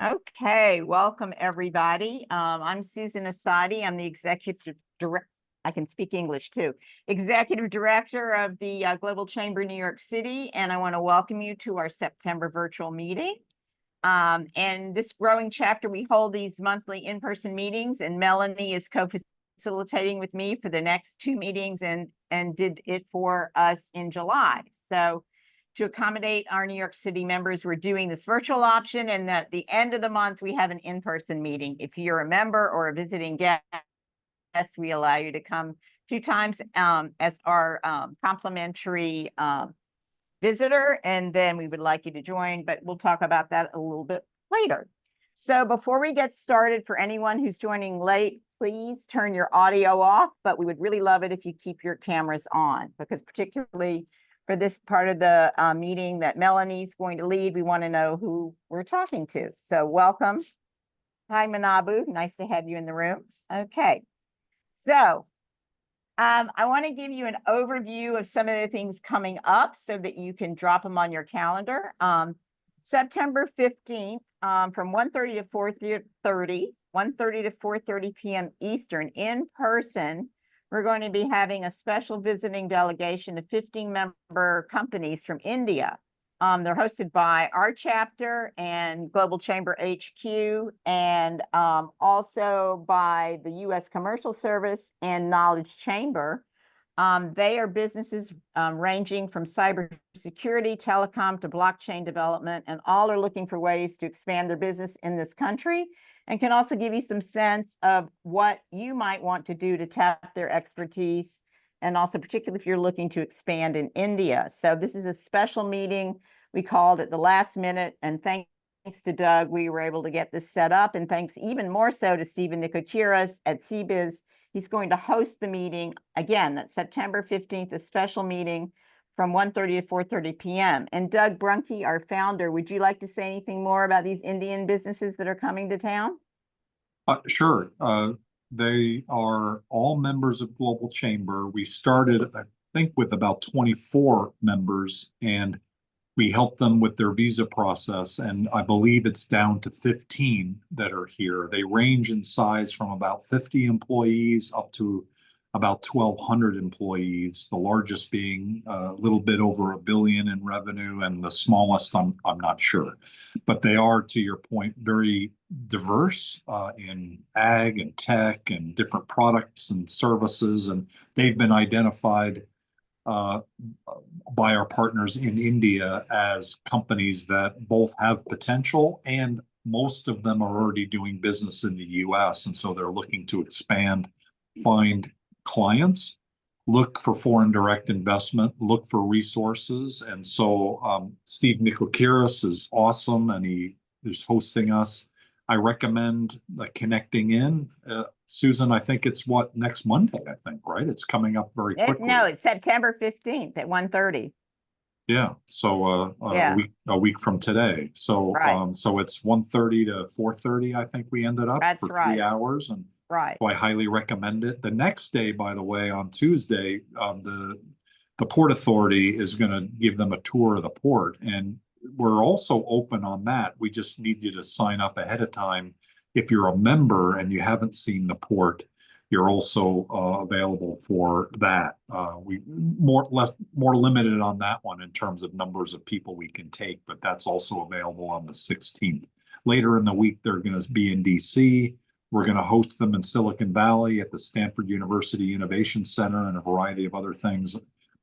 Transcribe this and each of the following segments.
Okay, welcome everybody. I'm Susan Asadi. I'm the executive director. I can speak English too. Executive director of the Global Chamber New York City, and I want to welcome you to our September virtual meeting. And this growing chapter, we hold these monthly in-person meetings, and Melanie is co-facilitating with me for the next two meetings and did it for us in July. So to accommodate our New York City members, we're doing this virtual option, and at the end of the month, we have an in-person meeting. If you're a member or a visiting guest, we allow you to come 2 times as our complimentary visitor, and then we would like you to join, but we'll talk about that a little bit later. So before we get started, for anyone who's joining late, please turn your audio off, but we would really love it if you keep your cameras on, because particularly for this part of the meeting that Melanie's going to lead, we want to know who we're talking to. So welcome. Hi, Manabu. Nice to have you in the room. Okay. So I want to give you an overview of some of the things coming up so that you can drop them on your calendar. September 15th, from 1:30 to 4:30 to 4:30 p.m. Eastern in person, we're going to be having a special visiting delegation of 15-member companies from India. They're hosted by our chapter and Global Chamber HQ, and also by the U.S. Commercial Service and Knowledge Chamber. They are businesses ranging from cybersecurity, telecom to blockchain development, and all are looking for ways to expand their business in this country, and can also give you some sense of what you might want to do to tap their expertise, and also particularly if you're looking to expand in India. So this is a special meeting. We called at the last minute, and thanks to Doug, we were able to get this set up, and thanks even more so to Stephen Nikokiris at CBiz. He's going to host the meeting. Again, that's September 15th, a special meeting from 1:30 to 4:30 p.m. And Doug Brunke, our founder, would you like to say anything more about these Indian businesses that are coming to town? Sure. They are all members of Global Chamber. We started, I think, with about 24 members, and we helped them with their visa process. And I believe it's down to 15 that are here. They range in size from about 50 employees up to about 1,200 employees, the largest being a little bit over $1 billion in revenue, and the smallest, I'm not sure. But they are, to your point, very diverse in ag and tech and different products and services, and they've been identified by our partners in India as companies that both have potential, and most of them are already doing business in the US, and so they're looking to expand, find clients, look for foreign direct investment, look for resources. And so Steve Nikokiris is awesome, and he is hosting us. I recommend connecting in. Susan, I think it's next Monday, I think, right? It's coming up very quickly. No, it's September 15th at 1:30. Yeah, so Yeah. a week from today. So Right. So it's 1:30 to 4:30, I think we ended up. That's for right. 3 hours. And right. So I highly recommend it. The next day, by the way, on Tuesday, the Port Authority is going to give them a tour of the port, and we're also open on that. We just need you to sign up ahead of time. If you're a member and you haven't seen the port, you're also available for that. We more limited on that one in terms of numbers of people we can take, but that's also available on the 16th. Later in the week, they're going to be in DC. We're going to host them in Silicon Valley at the Stanford University Innovation Center and a variety of other things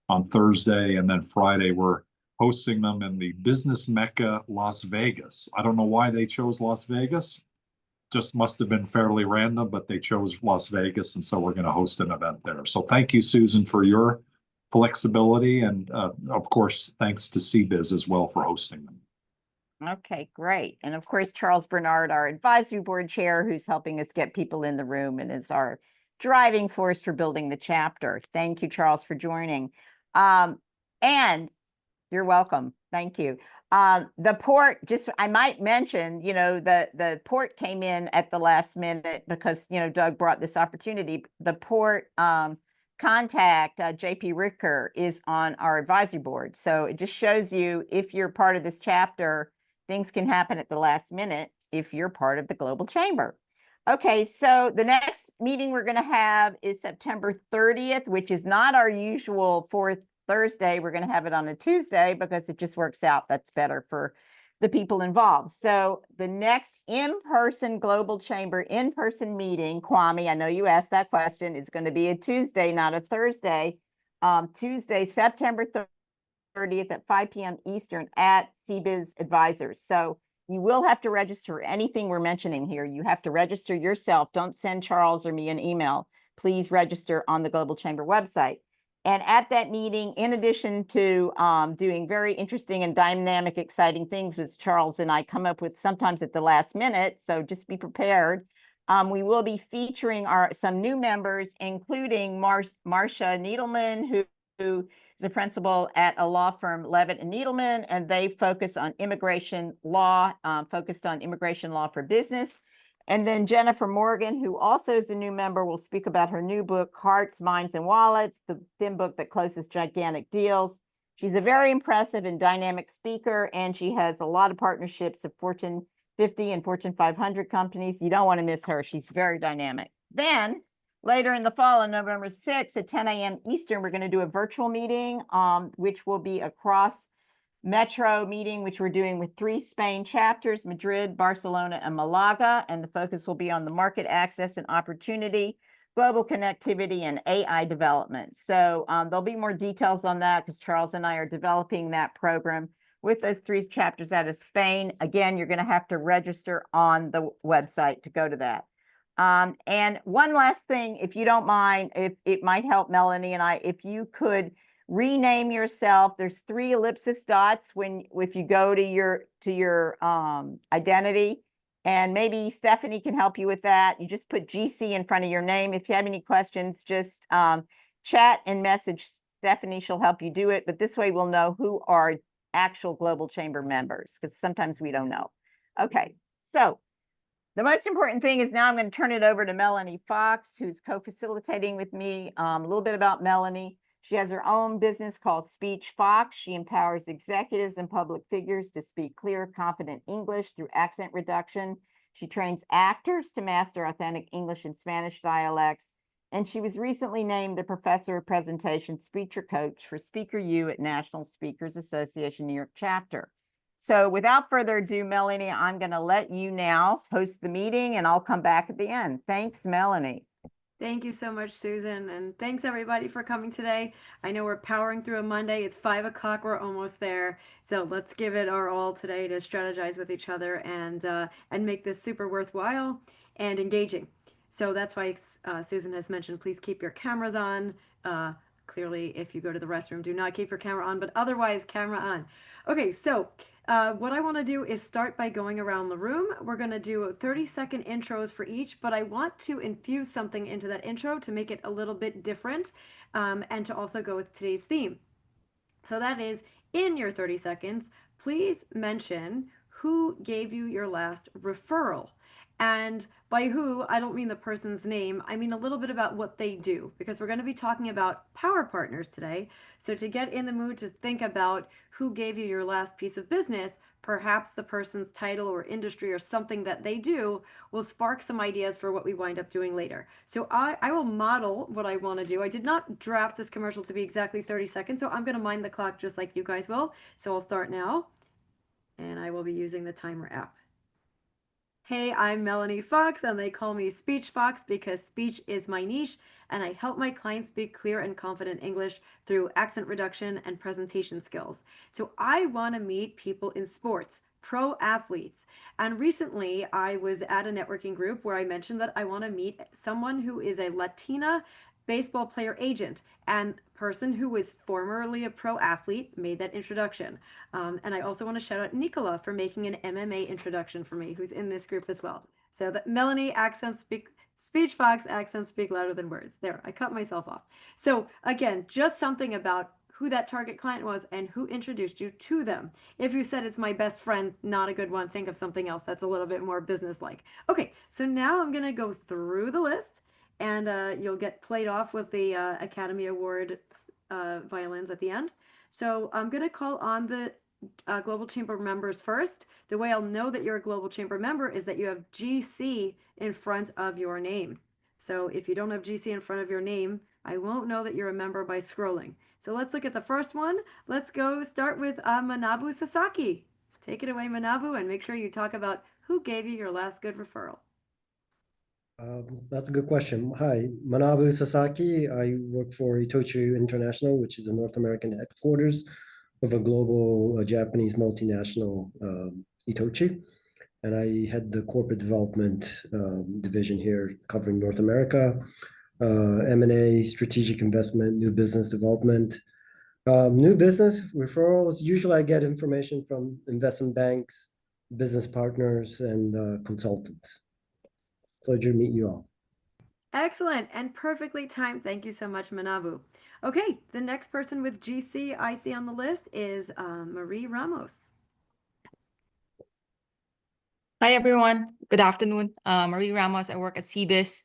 on Thursday. And then Friday, we're hosting them in the business mecca, Las Vegas. I don't know why they chose Las Vegas. Just must have been fairly random, but they chose Las Vegas. And so we're going to host an event there. So thank you, Susan, for your flexibility. And of course, thanks to CBiz as well for hosting them. Okay, great. And of course, Charles Bernard, our advisory board chair, who's helping us get people in the room and is our driving force for building the chapter. Thank you, Charles, for joining. And you're welcome. Thank you. The port, I might mention, the port came in at the last minute because, Doug brought this opportunity. The port contact, JP Ricker, is on our advisory board. So it just shows you, if you're part of this chapter, things can happen at the last minute. if you're part of the Global Chamber. Okay, so the next meeting we're going to have is September 30th, which is not our usual fourth Thursday. We're going to have it on a Tuesday because it just works out. That's better for the people involved. So the next in-person Global Chamber in-person meeting, Kwame, I know you asked that question, is going to be a Tuesday, not a Thursday. Tuesday, September 30th at 5 p.m. Eastern at CBiz Advisors. So you will have to register for anything we're mentioning here. You have to register yourself. Don't send Charles or me an email. Please register on the Global Chamber website. And at that meeting, in addition to doing very interesting and dynamic, exciting things, which Charles and I come up with sometimes at the last minute, so just be prepared. We will be featuring some new members, including Marcia Needleman, who is a principal at a law firm, Levitt and Needleman, and they focus on immigration law, focused on immigration law for business. And then Jennifer Morgan, who also is a new member, will speak about her new book, Hearts, Minds, and Wallets, the thin book that closes gigantic deals. She's a very impressive and dynamic speaker, and she has a lot of partnerships of Fortune 50 and Fortune 500 companies. You don't want to miss her. She's very dynamic. Then later in the fall, on November 6th at 10 a.m. Eastern, we're going to do a virtual meeting, which will be across Metro meeting, which we're doing with 3 Spain chapters, Madrid, Barcelona, and Malaga. And the focus will be on the market access and opportunity, global connectivity, and AI development. So there'll be more details on that because Charles and I are developing that program with those 3 chapters out of Spain. Again, you're going to have to register on the website to go to that. And one last thing, if you don't mind, if it might help Melanie and I, if you could rename yourself. There's 3 ellipsis dots if you go to your identity, and maybe Stephanie can help you with that. You just put GC in front of your name. If you have any questions, just chat and message Stephanie. She'll help you do it. But this way we'll know who are actual Global Chamber members, because sometimes we don't know. Okay, so the most important thing is now I'm going to turn it over to Melanie Fox, who's co-facilitating with me. A little bit about Melanie. She has her own business called Speech Fox. She empowers executives and public figures to speak clear, confident English through accent reduction. She trains actors to master authentic English and Spanish dialects. And she was recently named the Professor of Presentation Speaker Coach for Speaker U at National Speakers Association New York chapter. So without further ado, Melanie, I'm going to let you now host the meeting, and I'll come back at the end. Thanks, Melanie. Thank you so much, Susan, and thanks everybody for coming today. I know we're powering through a Monday. It's 5 o'clock. We're almost there. So let's give it our all today to strategize with each other and make this super worthwhile and engaging. So that's why Susan has mentioned, please keep your cameras on. Clearly, if you go to the restroom, do not keep your camera on, but otherwise, camera on. Okay, so what I want to do is start by going around the room. We're going to do 30-second intros for each, but I want to infuse something into that intro to make it a little bit different and to also go with today's theme. So that is, in your 30 seconds, please mention who gave you your last referral. And by who, I don't mean the person's name. I mean a little bit about what they do, because we're going to be talking about power partners today. So to get in the mood to think about who gave you your last piece of business, perhaps the person's title or industry or something that they do will spark some ideas for what we wind up doing later. So I will model what I want to do. I did not draft this commercial to be exactly 30 seconds, so I'm going to mind the clock just like you guys will. So I'll start now, and I will be using the timer app. Hey, I'm Melanie Fox, and they call me Speech Fox because speech is my niche, and I help my clients speak clear and confident English through accent reduction and presentation skills. So I want to meet people in sports, pro athletes. And recently I was at a networking group where I mentioned that I want to meet someone who is a Latina baseball player agent, and person who was formerly a pro athlete made that introduction. And I also want to shout out Nicola for making an MMA introduction for me, who's in this group as well. So that Melanie, Speech Fox, accents speak louder than words. There, I cut myself off. So again, just something about who that target client was and who introduced you to them. If you said it's my best friend, not a good one. Think of something else that's a little bit more business-like. Okay, so now I'm going to go through the list, and you'll get played off with the Academy Award violins at the end. So I'm going to call on the Global Chamber members first. The way I'll know that you're a Global Chamber member is that you have GC in front of your name. So if you don't have GC in front of your name, I won't know that you're a member by scrolling. So let's look at the first one. Let's go start with Manabu Sasaki. Take it away, Manabu, and make sure you talk about who gave you your last good referral. That's a good question. Hi, Manabu Sasaki. I work for Itochu International, which is a North American headquarters of a global Japanese multinational Itochu. And I head the corporate development division here covering North America, M&A, strategic investment, new business development. New business referrals, usually I get information from investment banks, business partners, and consultants. Pleasure to meet you all. Excellent and perfectly timed. Thank you so much, Manabu. Okay, the next person with GC I see on the list is Marie Ramos. Hi, everyone. Good afternoon. Marie Ramos. I work at CBIS.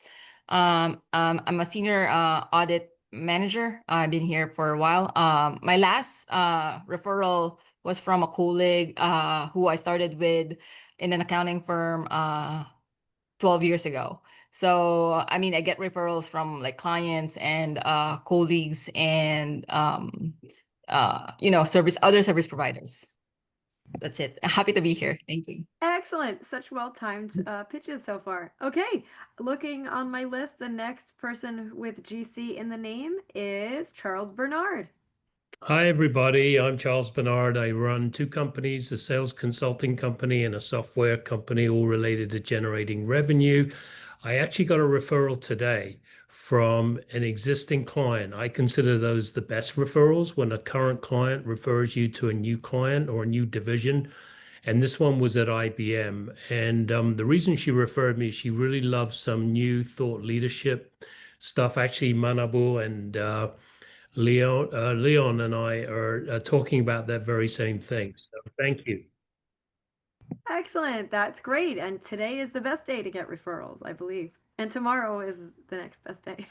I'm a senior audit manager. I've been here for a while. My last referral was from a colleague who I started with in an accounting firm 12 years ago. So, I mean, I get referrals from like clients and colleagues and, other service providers. That's it. Happy to be here. Thank you. Excellent. Such well-timed pitches so far. Okay, looking on my list, the next person with GC in the name is Charles Bernard. Hi, everybody. I'm Charles Bernard. I run two companies, a sales consulting company and a software company, all related to generating revenue. I actually got a referral today from an existing client. I consider those the best referrals when a current client refers you to a new client or a new division. And this one was at IBM. And the reason she referred me, she really loves some new thought leadership stuff. Actually, Manabu and Leon and I are talking about that very same thing. So thank you. Excellent. That's great. And today is the best day to get referrals, I believe. And tomorrow is the next best day.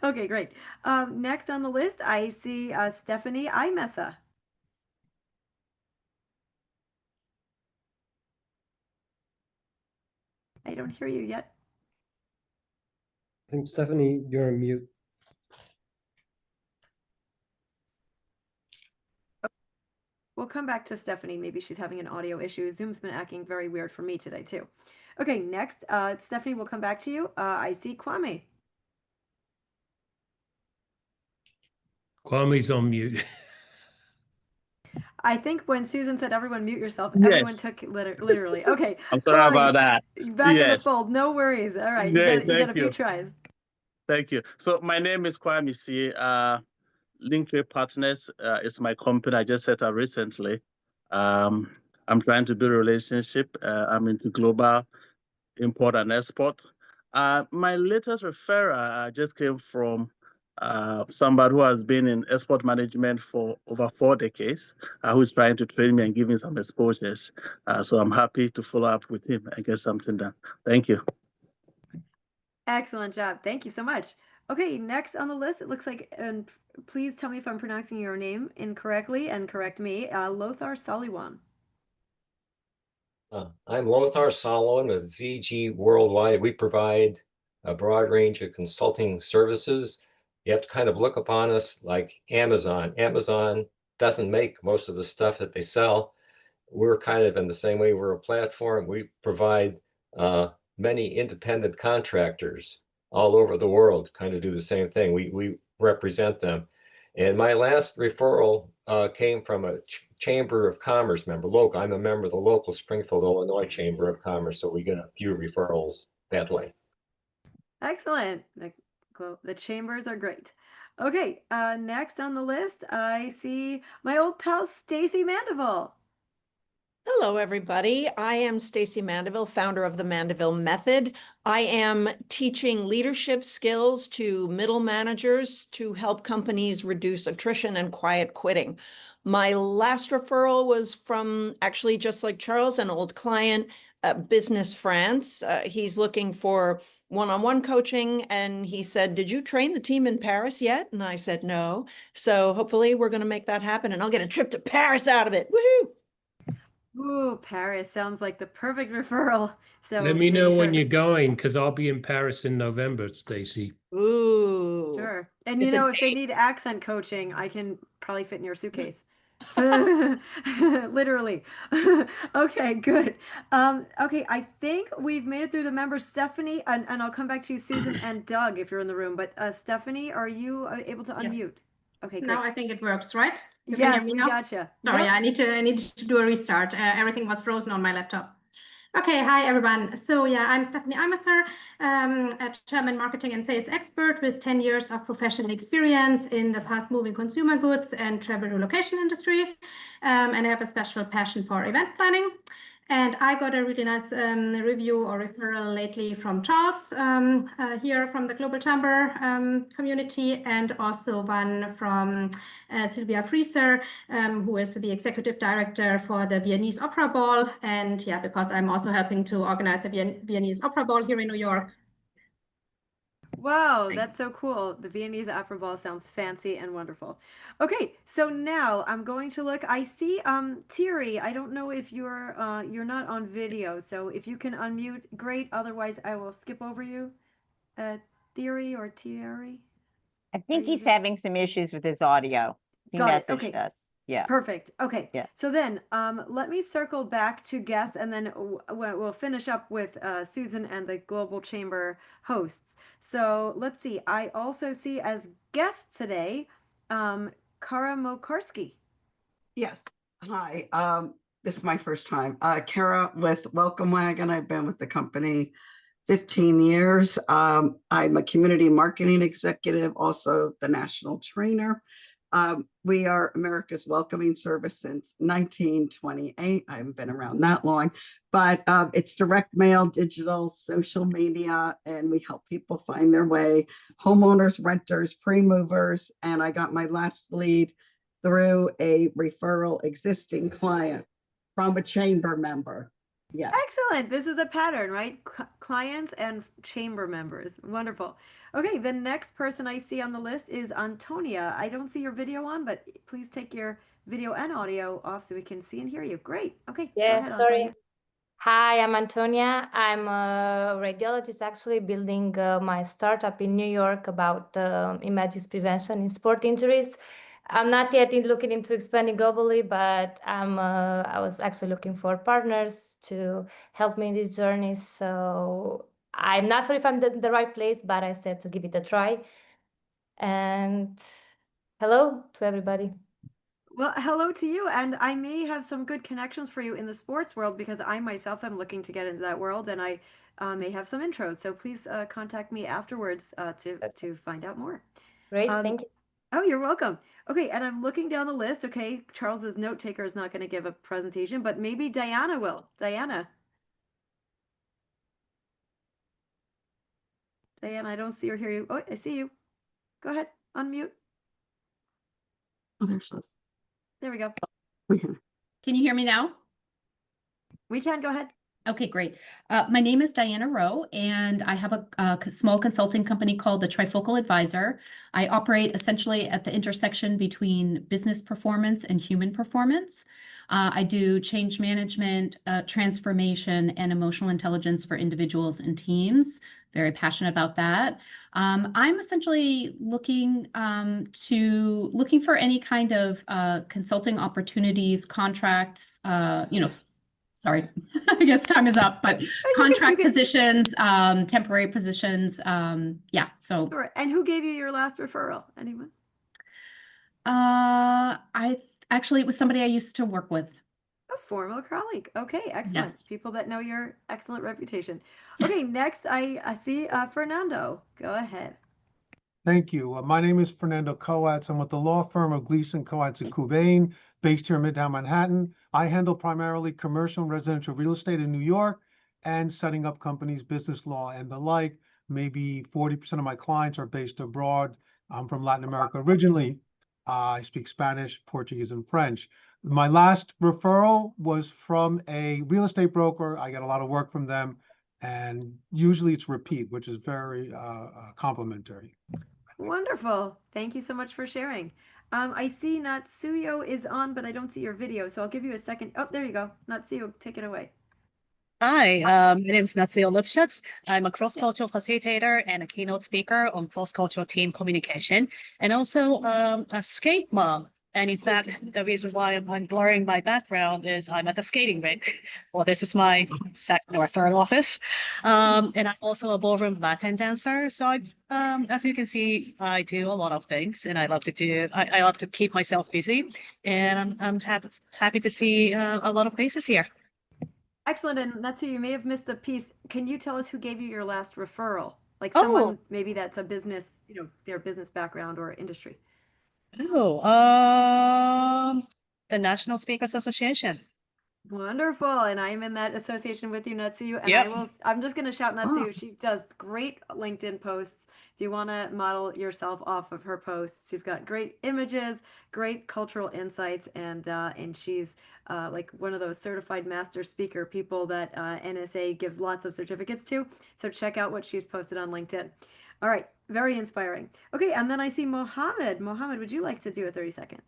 Okay, great. Next on the list, I see Stephanie Imessa. I don't hear you yet. I think, Stephanie, you're on mute. We'll come back to Stephanie. Maybe she's having an audio issue. Zoom's been acting very weird for me today, too. Okay, next, Stephanie, we'll come back to you. I see Kwame. Kwame's on mute. I think when Susan said everyone mute yourself, everyone Yes. took literally. Okay. I'm sorry Kwame, about that. back in the Yes. fold. No worries. All right. Great, You got a thank few you. tries. Thank you. So my name is Kwame C. Linktree Partners is my company I just set up recently. I'm trying to build a relationship. I'm into global import and export. My latest referral just came from somebody who has been in export management for over 4 decades, who's trying to train me and give me some exposures. So I'm happy to follow up with him and get something done. Thank you. Excellent job. Thank you so much. Okay, next on the list, it looks like, and please tell me if I'm pronouncing your name incorrectly and correct me, Lothar Saliwan. I'm Lothar Saliwan with ZG Worldwide. We provide a broad range of consulting services. You have to kind of look upon us like Amazon. Amazon doesn't make most of the stuff that they sell. We're kind of in the same way. We're a platform. We provide many independent contractors all over the world kind of do the same thing. We represent them. And my last referral came from a Chamber of Commerce member, local. I'm a member of the local Springfield, Illinois Chamber of Commerce, so we get a few referrals that way. Excellent. The chambers are great. Okay, next on the list, I see my old pal, Stacy Mandeville. Hello, everybody. I am Stacy Mandeville, founder of the Mandeville Method. I am teaching leadership skills to middle managers to help companies reduce attrition and quiet quitting. My last referral was from, actually, just like Charles, an old client, Business France. He's looking for one-on-one coaching, and he said, "Did you train the team in Paris yet?" And I said, "No." So hopefully we're going to make that happen, and I'll get a trip to Paris out of it. Woohoo! Ooh, Paris sounds like the perfect referral. So Let me make know when sure- you're going, because I'll be in Paris in November, Stacy. Ooh. Sure. And It's a if they need accent coaching, I can probably fit in your suitcase. Literally. Okay, good. Okay, I think we've made it through the members. Stephanie, and I'll come back to you, Susan and Doug, if you're in the room. But Stephanie, are you able to Yes. unmute? Okay, great. Now I think it works, right? You can hear Yes, me we now? gotcha. Sorry, Yep. I need to do a restart. Everything was frozen on my laptop. Okay, hi everyone. So yeah, I'm Stephanie Eimerser, a German marketing and sales expert with 10 years of professional experience in the fast-moving consumer goods and travel relocation industry. And I have a special passion for event planning. And I got a really nice review or referral lately from Charles here from the Global Chamber community, and also one from Sylvia Frieser, who is the executive director for the Viennese Opera Ball. And yeah, because I'm also helping to organize the Viennese Opera Ball here in New York. Wow, that's so cool. The Viennese Opera Ball sounds fancy and wonderful. Okay, so now I'm going to look. I see Thierry. I don't know if you're not on video, so if you can unmute, great. Otherwise, I will skip over you. Thierry or Thierry? I think you he's there? having some issues with his audio. He Got it. messaged Okay. us. Yeah. Perfect. Okay. Yeah. So then, let me circle back to guests, and then we'll finish up with Susan and the Global Chamber hosts. So let's see. I also see as guests today, Kara Mokarski. Yes. Hi. This is my first time. Kara with Welcome Wagon. I've been with the company 15 years. I'm a community marketing executive, also the national trainer. We are America's welcoming service since 1928. I haven't been around that long, but it's direct mail, digital, social media, and we help people find their way, homeowners, renters, pre-movers. And I got my last lead through a referral existing client from a chamber member. Yeah. Excellent. This is a pattern, right? Clients and chamber members. Wonderful. Okay, the next person I see on the list is Antonia. I don't see your video on, but please take your video and audio off so we can see and hear you. Great. Okay, go Yes, ahead, sorry. Antonia. Hi, I'm Antonia. I'm a radiologist actually building my startup in New York about images prevention in sport injuries. I'm not yet looking into expanding globally, but I was actually looking for partners to help me in this journey. So I'm not sure if I'm in the right place, but I said to give it a try. And hello to everybody. Well, hello to you. And I may have some good connections for you in the sports world because I myself am looking to get into that world, and I may have some intros. So please contact me afterwards to find out more. Great, thank you. Oh, you're welcome. Okay, and I'm looking down the list. Okay, Charles's note taker is not going to give a presentation, but maybe Diana will. Diana, I don't see or hear you. Oh, I see you. Go ahead, unmute. Oh, there she is. There we go. Can you hear me now? We can. Go ahead. Okay, great. My name is Diana Rowe, and I have a small consulting company called the Trifocal Advisor. I operate essentially at the intersection between business performance and human performance. I do change management, transformation, and emotional intelligence for individuals and teams. Very passionate about that. I'm essentially looking for any kind of consulting opportunities, contracts, sorry, I guess time is up, but contract positions, temporary positions. Yeah, so. Sure. And who gave you your last referral? Anyone? It was somebody I used to work with. A former colleague. Okay, excellent. Yes. People that know your excellent reputation. Okay, next I see Fernando. Go ahead. Thank you. My name is Fernando Coates. I'm with the law firm of Gleason, Coates & Cobain, based here in Midtown Manhattan. I handle primarily commercial and residential real estate in New York and setting up companies, business law, and the like. Maybe 40% of my clients are based abroad. I'm from Latin America originally. I speak Spanish, Portuguese, and French. My last referral was from a real estate broker. I got a lot of work from them. And usually it's repeat, which is very complimentary. Wonderful. Thank you so much for sharing. I see Natsuyo is on, but I don't see your video, so I'll give you a second. Oh, there you go. Natsuyo, take it away. Hi, my name is Natsuyo Lipschutz. I'm a cross-cultural facilitator and a keynote speaker on cross-cultural team communication, and also a skate mom. And in fact, the reason why I'm blurring my background is I'm at the skating rink. Well, this is my second or third office. And I'm also a ballroom Latin dancer. So as you can see, I do a lot of things, and I love to keep myself busy. And I'm happy to see a lot of faces here. Excellent. And Natsuyo, you may have missed the piece. Can you tell us who gave you your last referral? Like someone maybe that's a business, their business background or industry. The National Speakers Association. Wonderful. And I'm in that association with you, Natsuyo. And Yep. I'm just going to shout Natsuyo. She does great LinkedIn posts. If you want to model yourself off of her posts, you've got great images, great cultural insights. And she's like one of those certified master speaker people that NSA gives lots of certificates to. So check out what she's posted on LinkedIn. All right. Very inspiring. Okay. And then I see Mohammed. Mohammed, would you like to do a 30-second?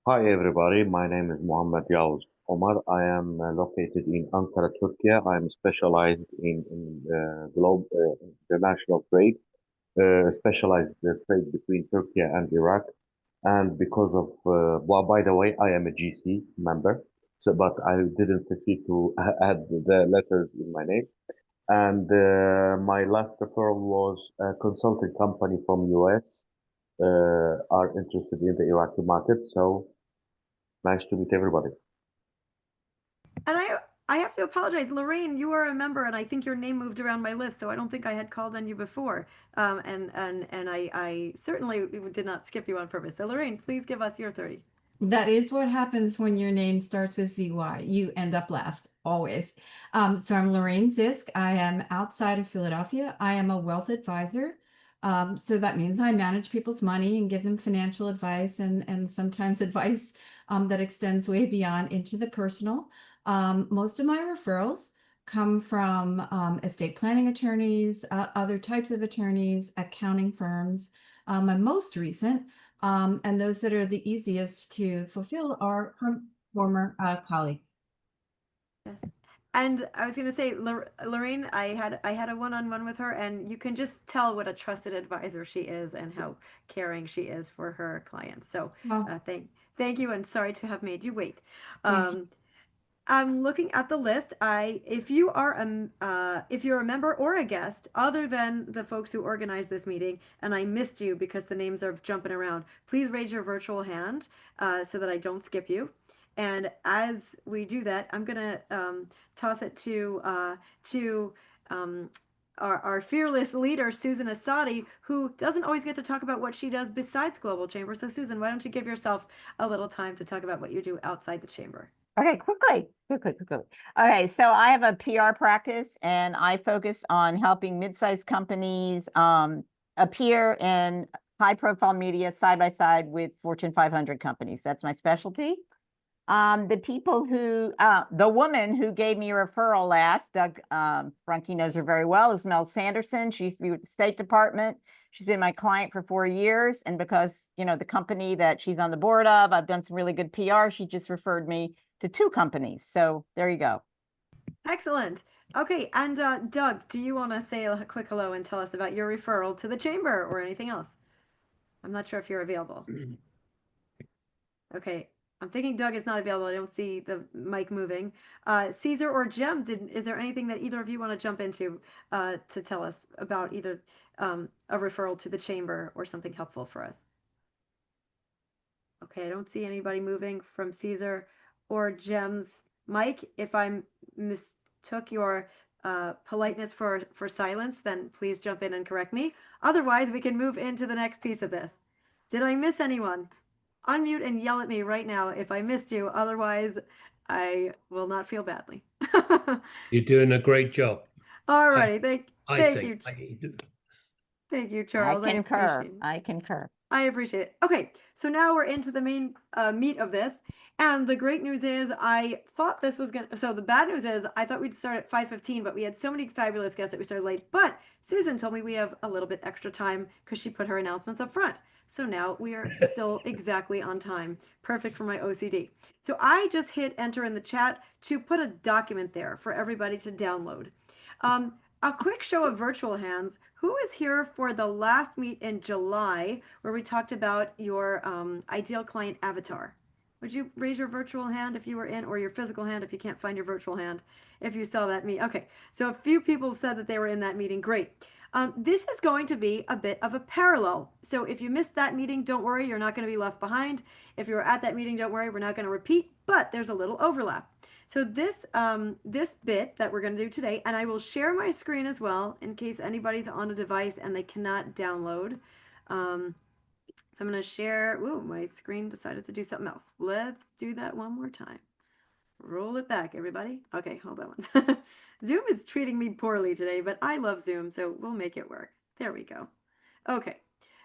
Hi everybody, my name is Mohammed Yavuz Omar. I am located in Ankara, Turkey. I am specialized in international trade, specialized trade between Turkey and Iraq. And because of, well, by the way, I am a GC member, so but I didn't succeed to add the letters in my name. And my last referral was a consulting company from US. Are interested in the Iraqi market. So nice to meet everybody. And I have to apologize, Lorraine, you are a member, and I think your name moved around my list, so I don't think I had called on you before. And I certainly did not skip you on purpose. So Lorraine, please give us your 30. That is what happens when your name starts with ZY. You end up last, always. So I'm Lorraine Zisk. I am outside of Philadelphia. I am a wealth advisor. So that means I manage people's money and give them financial advice and sometimes advice that extends way beyond into the personal. Most of my referrals come from estate planning attorneys, other types of attorneys, accounting firms. My most recent and those that are the easiest to fulfill are from former colleagues. Yes. And I was going to say, Lorraine, I had a one-on-one with her, and you can just tell what a trusted advisor she is and how caring she is for her clients. So thank you, and sorry to have made you wait. I'm looking at the list. If you're a member or a guest, other than the folks who organized this meeting, and I missed you because the names are jumping around, please raise your virtual hand so that I don't skip you. And as we do that, I'm gonna toss it to our fearless leader, Susan Asadi, who doesn't always get to talk about what she does besides Global Chamber. So Susan, why don't you give yourself a little time to talk about what you do outside the chamber? Okay, quickly. Okay, so I have a PR practice, and I focus on helping mid-sized companies appear in high-profile media side by side with Fortune 500 companies. That's my specialty. The woman who gave me a referral last, Doug Brunke knows her very well, is Mel Sanderson. She used to be with the State Department. She's been my client for 4 years. And because, the company that she's on the board of, I've done some really good PR. She just referred me to 2 companies. So there you go. Excellent. Okay. And Doug, do you want to say a quick hello and tell us about your referral to the chamber or anything else? I'm not sure if you're available. Okay. I'm thinking Doug is not available. I don't see the mic moving. Caesar or Jem, is there anything that either of you want to jump into to tell us about either a referral to the chamber or something helpful for us? Okay, I don't see anybody moving from Caesar or Jem's mic. If I mistook your politeness for silence, then please jump in and correct me. Otherwise, we can move into the next piece of this. Did I miss anyone? Unmute and yell at me right now if I missed you. Otherwise, I will not feel badly. You're doing a great job. All righty. Thank you. I do. Thank you, Charles. I concur. I appreciate it. Okay, so now we're into the main meat of this. And the great news is I thought this was so the bad news is I thought we'd start at 5:15, but we had so many fabulous guests that we started late. But Susan told me we have a little bit extra time because she put her announcements up front. So now we are still exactly on time. Perfect for my OCD. So I just hit enter in the chat to put a document there for everybody to download. A quick show of virtual hands. Who was here for the last meet in July where we talked about your ideal client avatar? Would you raise your virtual hand if you were in, or your physical hand if you can't find your virtual hand, if you saw that meet? Okay, so a few people said that they were in that meeting. Great. This is going to be a bit of a parallel. So if you missed that meeting, don't worry, you're not going to be left behind. If you were at that meeting, don't worry, we're not going to repeat, but there's a little overlap. So this bit that we're going to do today, and I will share my screen as well in case anybody's on a device and they cannot download. So I'm going to share. Ooh, my screen decided to do something else. Let's do that one more time. Roll it back, everybody. Okay, hold on. Zoom is treating me poorly today, but I love Zoom, so we'll make it work. There we go. Okay,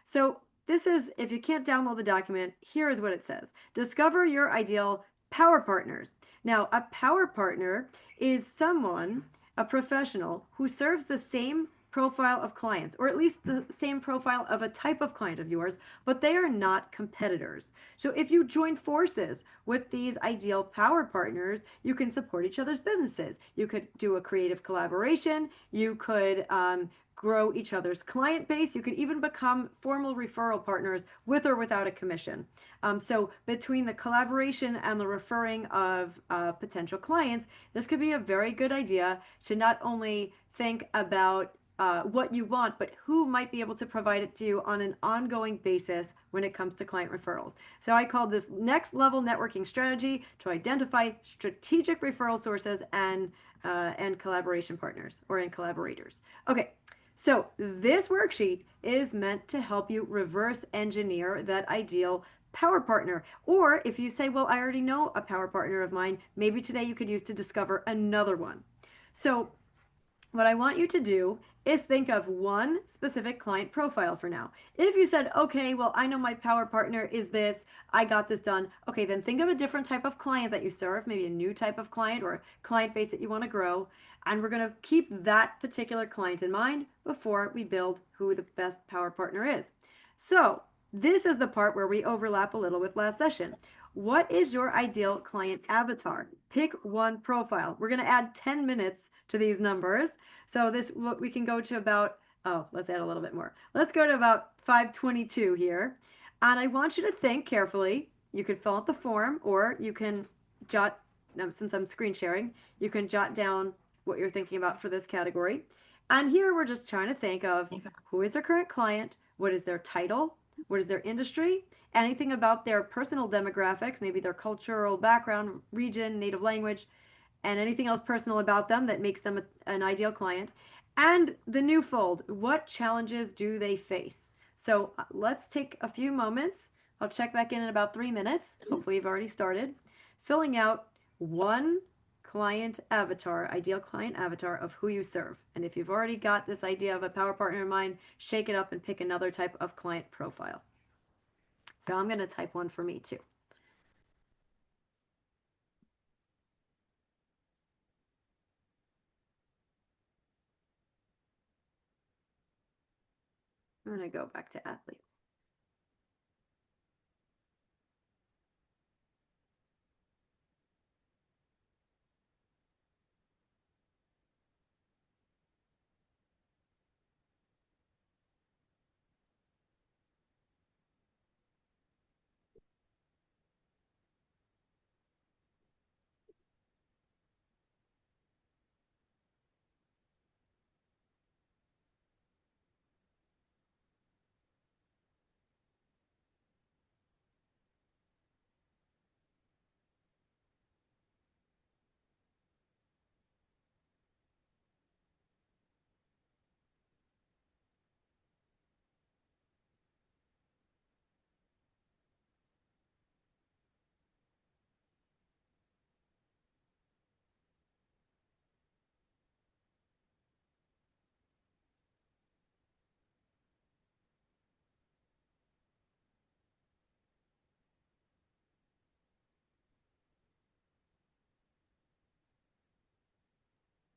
so this is, if you can't download the document, here is what it says. Discover your ideal power partners. Now, a power partner is someone, a professional, who serves the same profile of clients, or at least the same profile of a type of client of yours, but they are not competitors. So if you join forces with these ideal power partners, you can support each other's businesses. You could do a creative collaboration. You could grow each other's client base. You could even become formal referral partners with or without a commission. So between the collaboration and the referring of potential clients, this could be a very good idea to not only think about what you want, but who might be able to provide it to you on an ongoing basis when it comes to client referrals. So I call this next level networking strategy to identify strategic referral sources and collaboration partners and collaborators. Okay. So this worksheet is meant to help you reverse engineer that ideal power partner. Or if you say, well, I already know a power partner of mine, maybe today you could use to discover another one. So what I want you to do is think of one specific client profile for now. If you said, okay, well, I know my power partner is this, I got this done. Okay, then think of a different type of client that you serve, maybe a new type of client or a client base that you want to grow. And we're going to keep that particular client in mind before we build who the best power partner is. So this is the part where we overlap a little with last session. What is your ideal client avatar? Pick one profile. We're going to add 10 minutes to these numbers. So this, we can go to about, let's add a little bit more. Let's go to about 522 here. And I want you to think carefully. You could fill out the form, or you can jot, since I'm screen sharing, you can jot down what you're thinking about for this category. And here we're just trying to think of who is their current client, what is their title, what is their industry, anything about their personal demographics, maybe their cultural background, region, native language, and anything else personal about them that makes them an ideal client. And the new fold, what challenges do they face? So let's take a few moments. I'll check back in about 3 minutes. Hopefully you've already started filling out one client avatar, ideal client avatar of who you serve. And if you've already got this idea of a power partner in mind, shake it up and pick another type of client profile. So I'm going to type one for me too. I'm going to go back to athletes.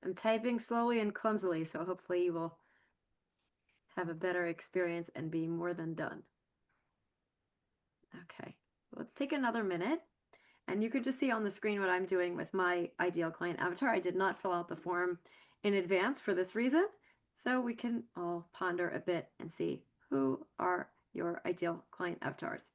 I'm typing slowly and clumsily, so hopefully you will have a better experience and be more than done. Okay, so let's take another minute. And you could just see on the screen what I'm doing with my ideal client avatar. I did not fill out the form in advance for this reason. So we can all ponder a bit and see who are your ideal client avatars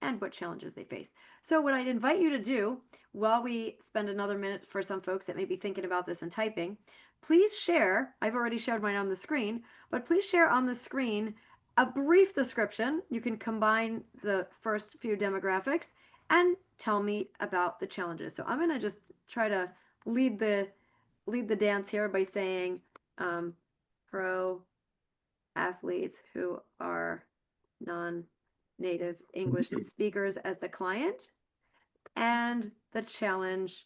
and what challenges they face. So what I'd invite you to do while we spend another minute for some folks that may be thinking about this and typing, please share, I've already shared mine on the screen, but please share on the screen a brief description. You can combine the first few demographics and tell me about the challenges. So I'm going to just try to lead the dance here by saying pro athletes who are non-native English speakers as the client, and the challenge.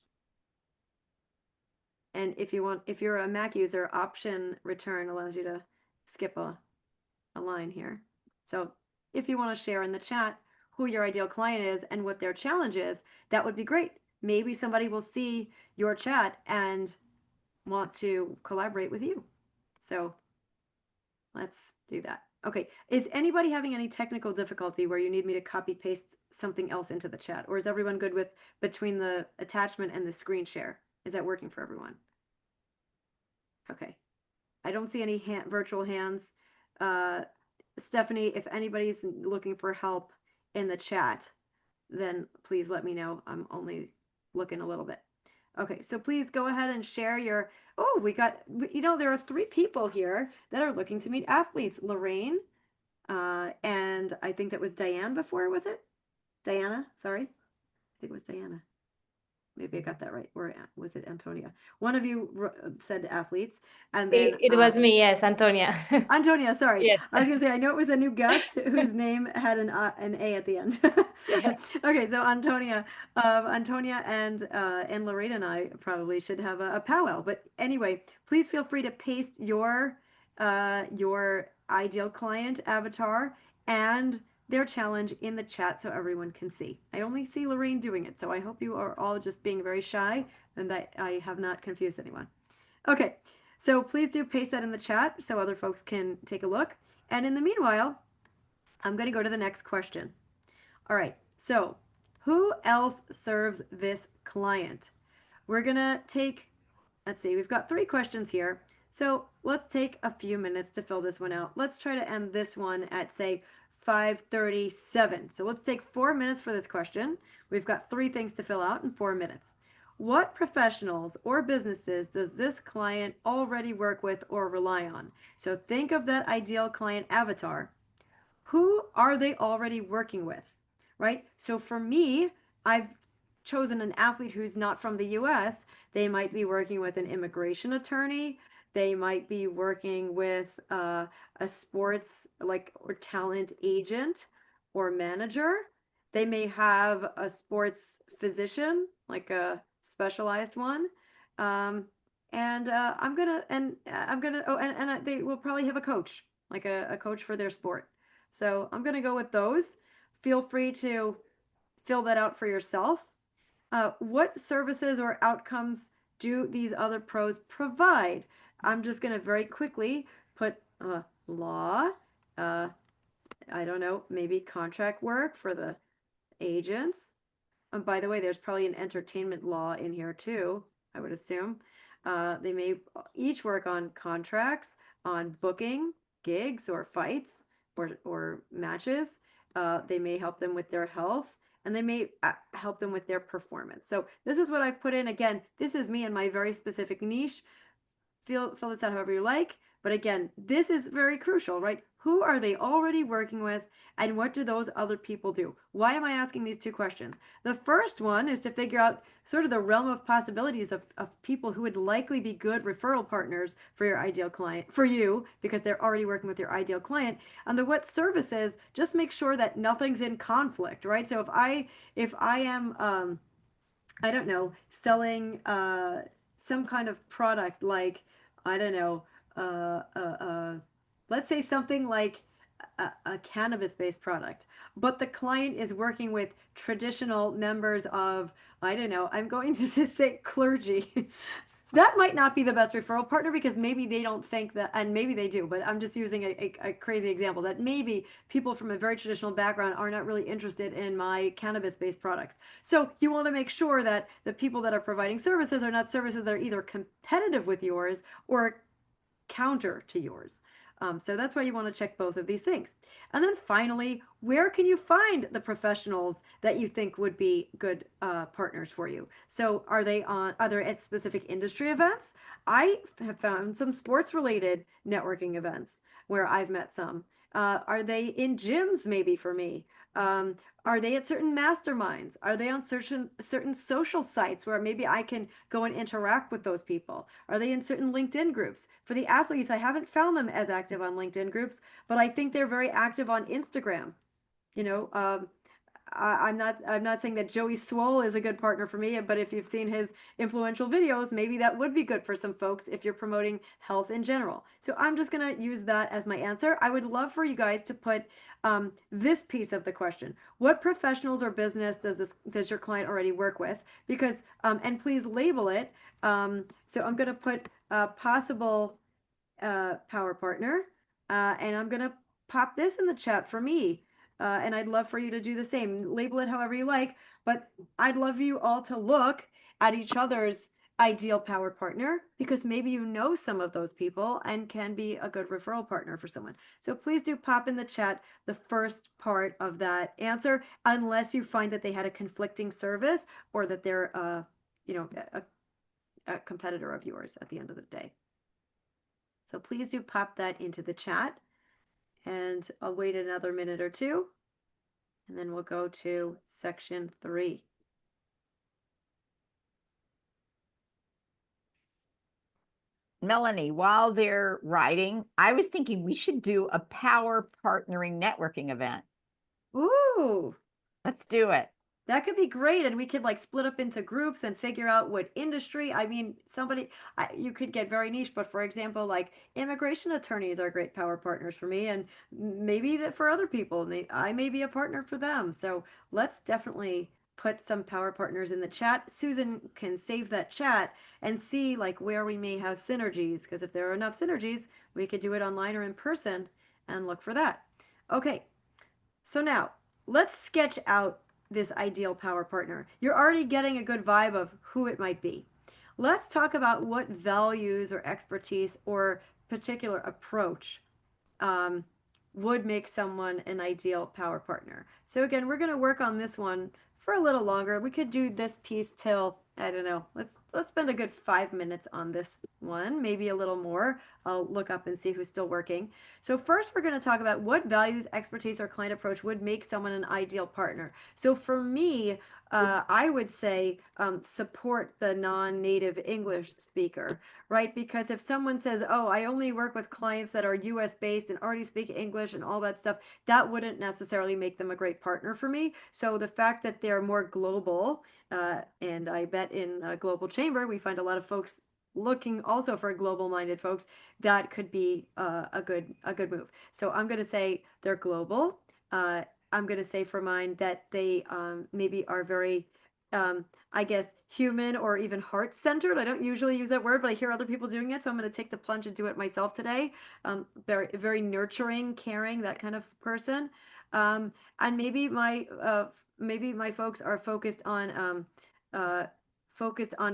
And if you're a Mac user, option return allows you to skip a line here. So if you want to share in the chat who your ideal client is and what their challenge is, that would be great. Maybe somebody will see your chat and want to collaborate with you. So let's do that. Okay, is anybody having any technical difficulty where you need me to copy paste something else into the chat? Or is everyone good with between the attachment and the screen share? Is that working for everyone? Okay, I don't see any virtual hands. Stephanie, if anybody's looking for help in the chat, then please let me know. I'm only looking a little bit. Okay, so please go ahead and share your, oh, we got, there are 3 people here that are looking to meet athletes. Lorraine, and I think that was Diane before, was it? Diana, sorry. I think it was Diana. Maybe I got that right. Or was it Antonia? One of you said athletes, and then It was me, yes, Antonia. Antonia, sorry. Yes. I was gonna say, I know it was a new guest whose name had an A at the end. Okay, so Antonia and Lorraine and I probably should have a powwow. But anyway, please feel free to paste your ideal client avatar and their challenge in the chat so everyone can see. I only see Lorraine doing it, so I hope you are all just being very shy and that I have not confused anyone. Okay, so please do paste that in the chat so other folks can take a look. And in the meanwhile, I'm going to go to the next question. All right, so who else serves this client? We're going to take, let's see, we've got 3 questions here. So let's take a few minutes to fill this one out. Let's try to end this one at, say, 5:37. So let's take 4 minutes for this question. We've got 3 things to fill out in 4 minutes. What professionals or businesses does this client already work with or rely on? So think of that ideal client avatar. Who are they already working with, right? So for me, I've chosen an athlete who's not from the US. They might be working with an immigration attorney. They might be working with a sports or talent agent or manager. They may have a sports physician, like a specialized one. They will probably have a coach, like a coach for their sport. So I'm going to go with those. Feel free to fill that out for yourself. What services or outcomes do these other pros provide? I'm just going to very quickly put law, I don't know, maybe contract work for the agents. And by the way, there's probably an entertainment law in here too, I would assume. They may each work on contracts, on booking gigs or fights or matches. They may help them with their health, and they may help them with their performance. So this is what I've put in. Again, this is me and my very specific niche. Fill this out however you like. But again, this is very crucial, right? Who are they already working with, and what do those other people do? Why am I asking these 2 questions? The first one is to figure out sort of the realm of possibilities of people who would likely be good referral partners for your ideal client, for you, because they're already working with your ideal client. And the what services, just make sure that nothing's in conflict, right? So if I am, I don't know, selling some kind of product like, I don't know, let's say something like a cannabis-based product, but the client is working with traditional members of, I don't know, I'm going to just say clergy. that might not be the best referral partner because maybe they don't think that, and maybe they do, but I'm just using a crazy example that maybe people from a very traditional background are not really interested in my cannabis-based products. So you want to make sure that the people that are providing services are not services that are either competitive with yours or counter to yours. So that's why you want to check both of these things. And then finally, where can you find the professionals that you think would be good partners for you? So are they at specific industry events? I have found some sports related networking events where I've met some. Are they in gyms maybe for me? Are they at certain masterminds? Are they on certain social sites where maybe I can go and interact with those people? Are they in certain LinkedIn groups? For the athletes, I haven't found them as active on LinkedIn groups, but I think they're very active on Instagram. You know, I'm not saying that Joey Swoll is a good partner for me, but if you've seen his influential videos, maybe that would be good for some folks if you're promoting health in general. So I'm just going to use that as my answer. I would love for you guys to put this piece of the question. What professionals or business does your client already work with? Because, and please label it. So I'm going to put possible power partner, and I'm going to pop this in the chat for me. And I'd love for you to do the same. Label it however you like, but I'd love you all to look at each other's ideal power partner because maybe you know some of those people and can be a good referral partner for someone. So please do pop in the chat the first part of that answer, unless you find that they had a conflicting service or that they're, you know, a competitor of yours at the end of the day. So please do pop that into the chat. And I'll wait another minute or two, and then we'll go to section 3. Melanie, while they're writing, I was thinking we should do a power partnering networking event. Ooh, let's do it. That could be great. And we could like split up into groups and figure out what industry. I mean, you could get very niche, but for example, like immigration attorneys are great power partners for me. And maybe that for other people, I may be a partner for them. So let's definitely put some power partners in the chat. Susan can save that chat and see like where we may have synergies. Because if there are enough synergies, we could do it online or in person and look for that. Okay. So now let's sketch out this ideal power partner. You're already getting a good vibe of who it might be. Let's talk about what values or expertise or particular approach would make someone an ideal power partner. So again, we're going to work on this one for a little longer. We could do this piece till, I don't know, let's spend a good 5 minutes on this one, maybe a little more. I'll look up and see who's still working. So first we're going to talk about what values, expertise, or client approach would make someone an ideal partner. So for me, I would say support the non-native English speaker, right? Because if someone says, oh, I only work with clients that are US based and already speak English and all that stuff, that wouldn't necessarily make them a great partner for me. So the fact that they're more global, and I bet in a global chamber, we find a lot of folks looking also for global minded folks, that could be a good move. So I'm going to say they're global. I'm going to say for mine that they maybe are very, I guess, human or even heart-centered. I don't usually use that word, but I hear other people doing it, so I'm going to take the plunge and do it myself today. Very, very nurturing, caring, that kind of person. And maybe my folks are focused on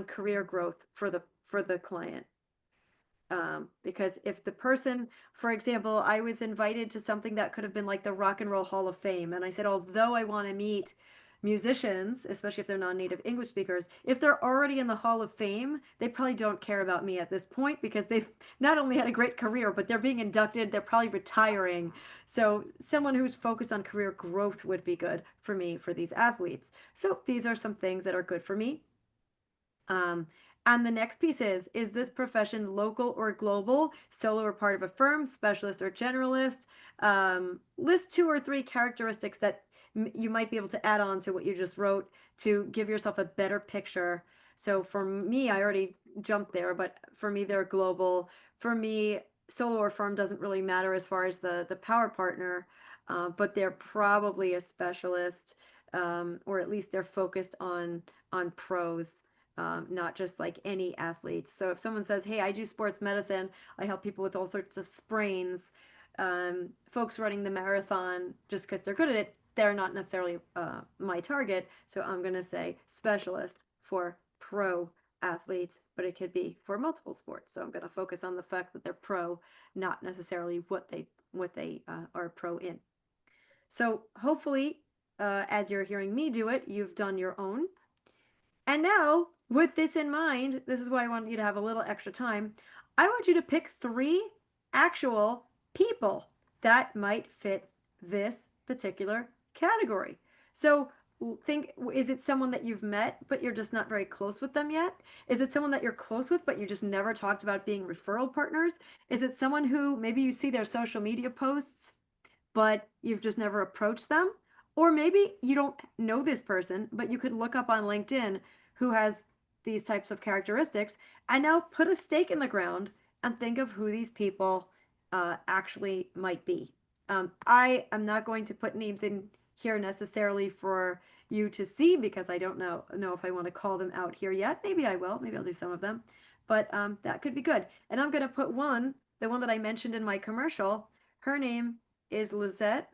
career growth for the client. Because if the person, for example, I was invited to something that could have been like the Rock and Roll Hall of Fame. And I said, although I want to meet musicians, especially if they're non-native English speakers, if they're already in the Hall of Fame, they probably don't care about me at this point because they've not only had a great career, but they're being inducted, they're probably retiring. So someone who's focused on career growth would be good for me for these athletes. So these are some things that are good for me. And the next piece is this profession local or global, solo or part of a firm, specialist or generalist? List 2 or 3 characteristics that you might be able to add on to what you just wrote to give yourself a better picture. So for me, I already jumped there, but for me, they're global. For me, solo or firm doesn't really matter as far as the power partner, but they're probably a specialist, or at least they're focused on pros. not just like any athletes. So if someone says, hey, I do sports medicine, I help people with all sorts of sprains, folks running the marathon just because they're good at it, they're not necessarily my target. So I'm going to say specialist for pro athletes, but it could be for multiple sports. So I'm going to focus on the fact that they're pro, not necessarily what they are pro in. So hopefully, as you're hearing me do it, you've done your own. And now, with this in mind, this is why I want you to have a little extra time. I want you to pick 3 actual people that might fit this particular category. So think, is it someone that you've met, but you're just not very close with them yet? Is it someone that you're close with, but you just never talked about being referral partners? Is it someone who maybe you see their social media posts, but you've just never approached them? Or maybe you don't know this person, but you could look up on LinkedIn who has these types of characteristics, and now put a stake in the ground and think of who these people actually might be. I am not going to put names in here necessarily for you to see, because I don't know if I want to call them out here yet. Maybe I will. Maybe I'll do some of them. But that could be good. And I'm going to put the one that I mentioned in my commercial. Her name is Lizette,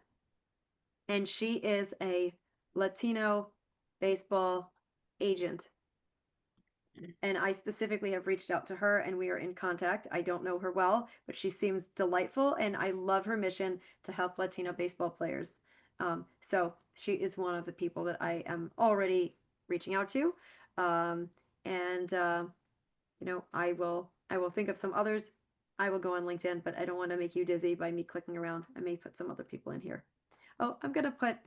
and she is a Latino baseball agent. And I specifically have reached out to her, and we are in contact. I don't know her well, but she seems delightful, and I love her mission to help Latino baseball players. So she is one of the people that I am already reaching out to. You know, I will think of some others. I will go on LinkedIn, but I don't want to make you dizzy by me clicking around. I may put some other people in here. Oh, I'm going to put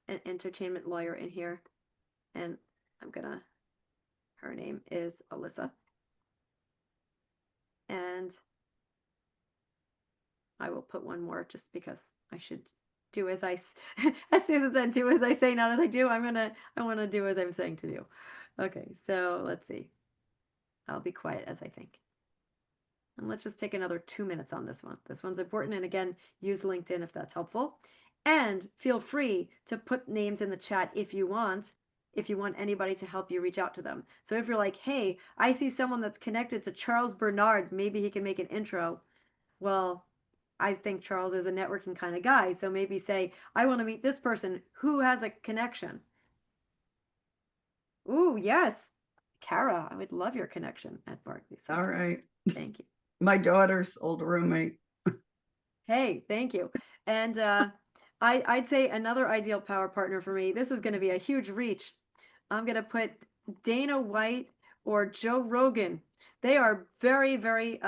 an entertainment lawyer in here, and her name is Alyssa. And I will put one more just because I should do as as Susan said, do as I say, not as I do. I want to do as I'm saying to do. Okay, so let's see. I'll be quiet as I think. And let's just take another 2 minutes on this one. This one's important. And again, use LinkedIn if that's helpful. And feel free to put names in the chat if you want anybody to help you reach out to them. So if you're like, hey, I see someone that's connected to Charles Bernard, maybe he can make an intro. Well, I think Charles is a networking kind of guy. So maybe say, I want to meet this person who has a connection. Ooh, yes. Kara, I would love your connection at Barclays. All right. Thank you. My daughter's old roommate. Hey, thank you. And I'd say another ideal power partner for me, this is going to be a huge reach. I'm going to put Dana White or Joe Rogan. They are very, very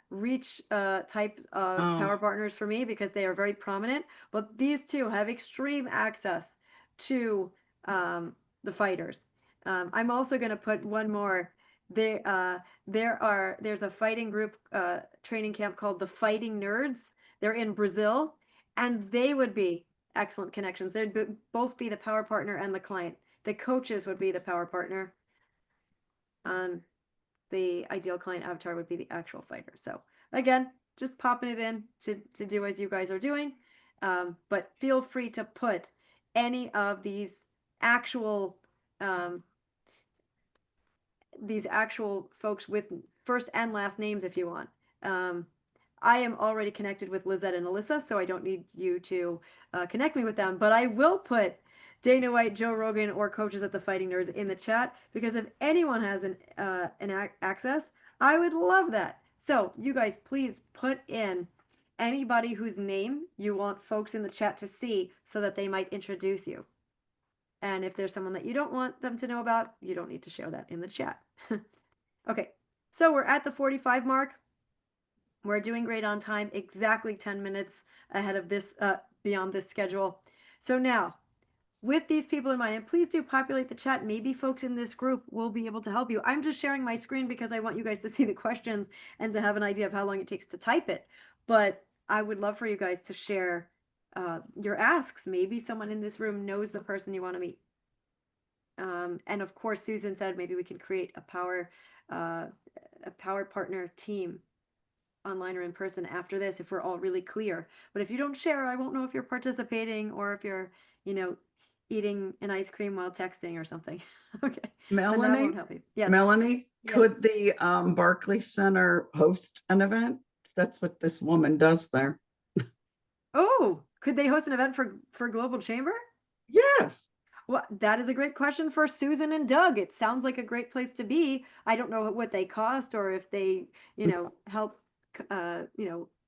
reach type of power partners for me because they are very prominent. But these two have extreme access to the fighters. I'm also going to put one more. There's a fighting group training camp called the Fighting Nerds. They're in Brazil, and they would be excellent connections. They'd both be the power partner and the client. The coaches would be the power partner. The ideal client avatar would be the actual fighter. So again, just popping it in to do as you guys are doing. But feel free to put any of these actual folks with first and last names if you want. I am already connected with Lizette and Alyssa, so I don't need you to connect me with them, but I will put Dana White, Joe Rogan, or coaches at the Fighting Nerds in the chat, because if anyone has an access, I would love that. So you guys, please put in anybody whose name you want folks in the chat to see so that they might introduce you. And if there's someone that you don't want them to know about, you don't need to share that in the chat. Okay, so we're at the 45 mark. We're doing great on time, exactly 10 minutes ahead of this, beyond this schedule. So now, with these people in mind, and please do populate the chat. Maybe folks in this group will be able to help you. I'm just sharing my screen because I want you guys to see the questions and to have an idea of how long it takes to type it. But I would love for you guys to share your asks. Maybe someone in this room knows the person you want to meet. And of course, Susan said maybe we can create a power partner team, online or in person, after this, if we're all really clear. But if you don't share, I won't know if you're participating or if you're, eating an ice cream while texting or something. Okay. But that Melanie, won't help you. Yes. Melanie, Yes. could the Barclays Center host an event? That's what this woman does there. Oh, could they host an event for Global Chamber? Yes. Well, that is a great question for Susan and Doug. It sounds like a great place to be. I don't know what they cost or if they, help,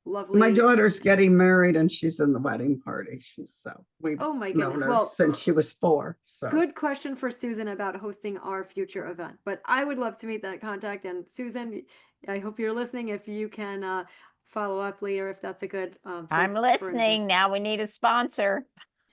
lovely. My daughter's getting married and she's in the wedding party. We've Oh my known goodness. her Well, since she was 4. So good question for Susan about hosting our future event. But I would love to meet that contact. And Susan, I hope you're listening. If you can follow up later, if that's a good I'm place for listening. Now we need a sponsor.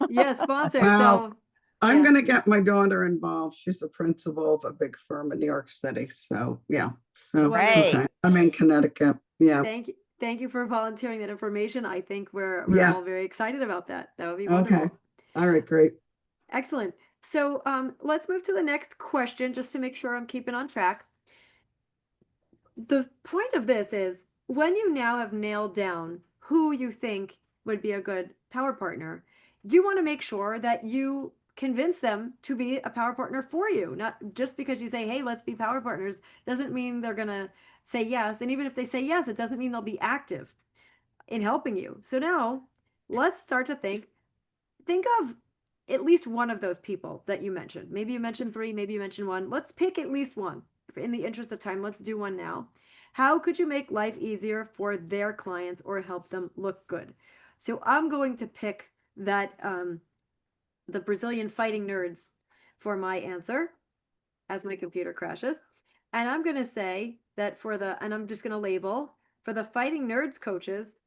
Yeah, sponsor. Well, So I'm yeah. going to get my daughter involved. She's a principal of a big firm in New York City. So yeah. So Wonderful. okay. I'm in Connecticut. Yeah. Thank you. Thank you for volunteering that information. I think we're Yeah. all very excited about that. That would be wonderful. Okay. All right, great. Excellent. So let's move to the next question just to make sure I'm keeping on track. The point of this is when you now have nailed down who you think would be a good power partner, you want to make sure that you convince them to be a power partner for you. Not just because you say, hey, let's be power partners, doesn't mean they're going to say yes. And even if they say yes, it doesn't mean they'll be active in helping you. So now let's start to think of at least one of those people that you mentioned. Maybe you mentioned 3, maybe you mentioned 1. Let's pick at least one. In the interest of time, let's do one now. How could you make life easier for their clients or help them look good? So I'm going to pick that the Brazilian fighting nerds for my answer as my computer crashes. And I'm going to say that and I'm just going to label for the fighting nerds coaches,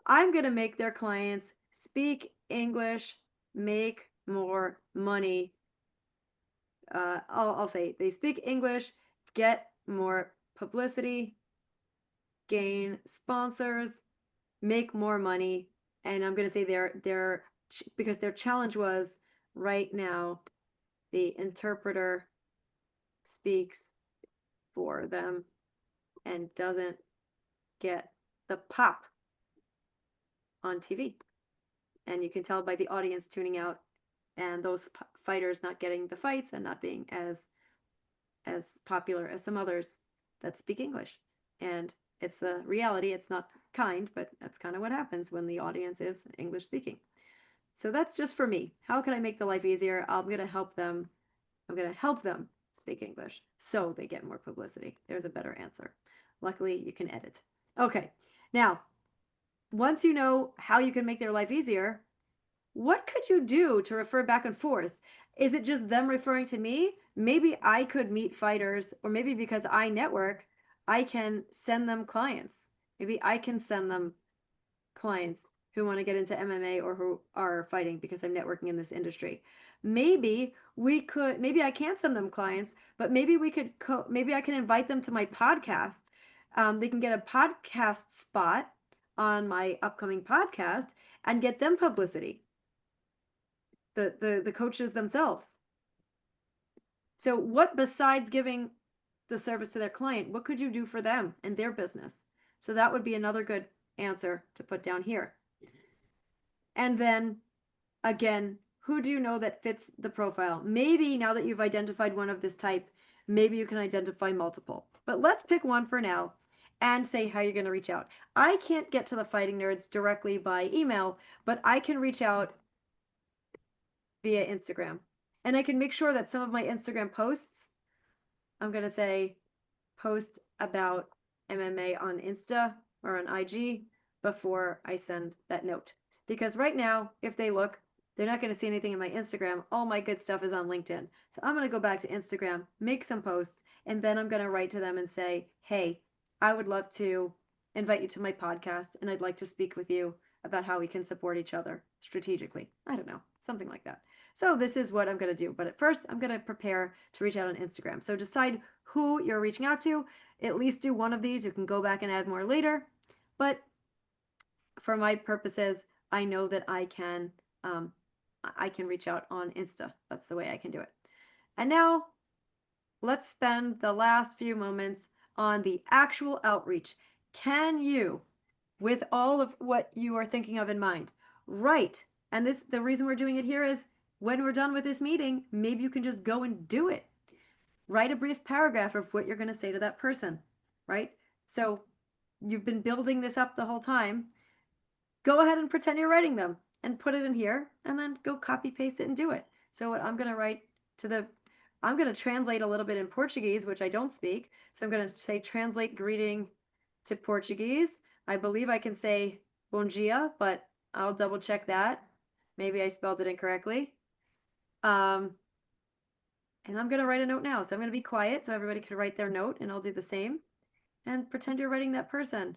I'm going to make their clients speak English, make more money. I'll say they speak English, get more publicity, gain sponsors, make more money. And I'm going to say because their challenge was right now, the interpreter speaks for them and doesn't get the pop on TV. And you can tell by the audience tuning out and those fighters not getting the fights and not being as popular as some others that speak English. And it's a reality. It's not kind, but that's kind of what happens when the audience is English speaking. So that's just for me. How can I make the life easier? I'm going to help them speak English so they get more publicity. There's a better answer. Luckily, you can edit. Okay. Now, once you know how you can make their life easier, what could you do to refer back and forth? Is it just them referring to me? Maybe I could meet fighters, or maybe because I network, I can send them clients. Maybe I can send them clients who want to get into MMA or who are fighting because I'm networking in this industry. Maybe I can't send them clients, but maybe maybe I can invite them to my podcast. They can get a podcast spot on my upcoming podcast and get them publicity. The coaches themselves. So what besides giving the service to their client, what could you do for them and their business? So that would be another good answer to put down here. And then again, who do you know that fits the profile? Maybe now that you've identified one of this type, maybe you can identify multiple. But let's pick one for now and say how you're going to reach out. I can't get to the fighting nerds directly by email, but I can reach out via Instagram. And I can make sure that some of my Instagram posts, I'm going to say post about MMA on Insta or on IG before I send that note. Because right now, if they look, they're not going to see anything in my Instagram. All my good stuff is on LinkedIn. So I'm going to go back to Instagram, make some posts, and then I'm going to write to them and say, hey, I would love to invite you to my podcast, and I'd like to speak with you about how we can support each other strategically. I don't know, something like that. So this is what I'm going to do. But at first, I'm going to prepare to reach out on Instagram. So decide who you're reaching out to. At least do one of these. You can go back and add more later. But for my purposes, I know that I can reach out on Insta. That's the way I can do it. And now let's spend the last few moments on the actual outreach. Can you, with all of what you are thinking of in mind, write, and the reason we're doing it here is when we're done with this meeting, maybe you can just go and do it. Write a brief paragraph of what you're going to say to that person, right? So you've been building this up the whole time. Go ahead and pretend you're writing them and put it in here, and then go copy paste it and do it. So what I'm going to write I'm going to translate a little bit in Portuguese, which I don't speak. So I'm going to say translate greeting to Portuguese. I believe I can say bom dia, but I'll double check that. Maybe I spelled it incorrectly. And I'm going to write a note now. So I'm going to be quiet so everybody can write their note, and I'll do the same and pretend you're writing that person.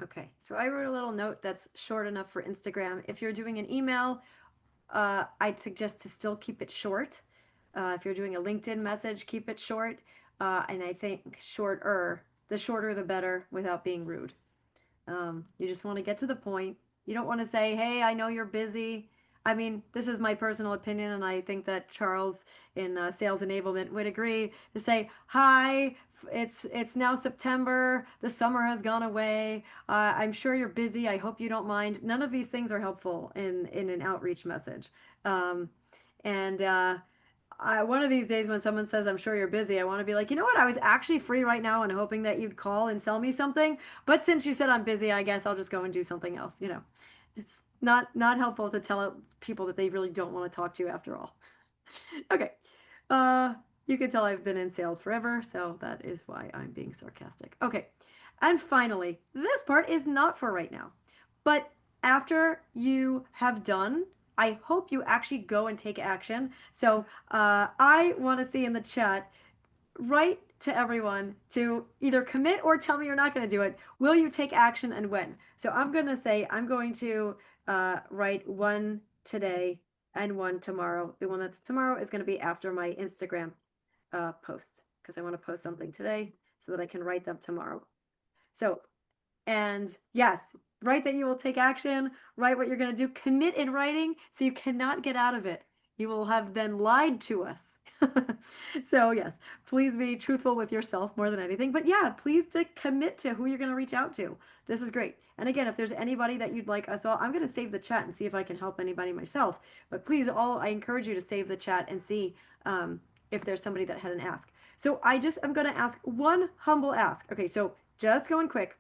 Okay, so I wrote a little note that's short enough for Instagram. If you're doing an email, I'd suggest to still keep it short. If you're doing a LinkedIn message, keep it short. And I think the shorter the better without being rude. You just want to get to the point. You don't want to say, hey, I know you're busy. I mean, this is my personal opinion, and I think that Charles in sales enablement would agree to say, hi, it's now September. The summer has gone away. I'm sure you're busy. I hope you don't mind. None of these things are helpful in an outreach message. One of these days when someone says, I'm sure you're busy, I want to be like, you know what? I was actually free right now and hoping that you'd call and sell me something. But since you said I'm busy, I guess I'll just go and do something else. You know, it's not helpful to tell people that they really don't want to talk to you after all. Okay. You can tell I've been in sales forever, so that is why I'm being sarcastic. Okay. And finally, this part is not for right now. But after you have done, I hope you actually go and take action. So I want to see in the chat, write to everyone to either commit or tell me you're not going to do it. Will you take action and when? So I'm going to say I'm going to write one today and one tomorrow. The one that's tomorrow is going to be after my Instagram post, because I want to post something today so that I can write them tomorrow. So, and yes, write that you will take action, write what you're going to do, commit in writing so you cannot get out of it. You will have then lied to us. So yes, please be truthful with yourself more than anything. But yeah, please to commit to who you're going to reach out to. This is great. And again, if there's anybody that you'd like us all, I'm going to save the chat and see if I can help anybody myself. But please I encourage you to save the chat and see if there's somebody that had an ask. So I'm going to ask one humble ask. Okay, so just going quick.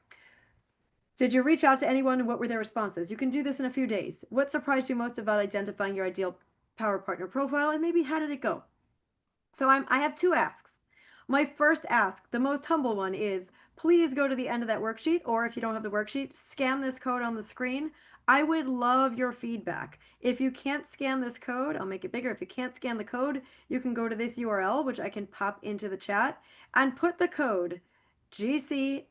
Did you reach out to anyone and what were their responses? You can do this in a few days. What surprised you most about identifying your ideal power partner profile, and maybe how did it go? So I have two asks. My first ask, the most humble one, is please go to the end of that worksheet, or if you don't have the worksheet, scan this code on the screen. I would love your feedback. If you can't scan this code, I'll make it bigger. If you can't scan the code, you can go to this URL, which I can pop into the chat, and put the code GCNYC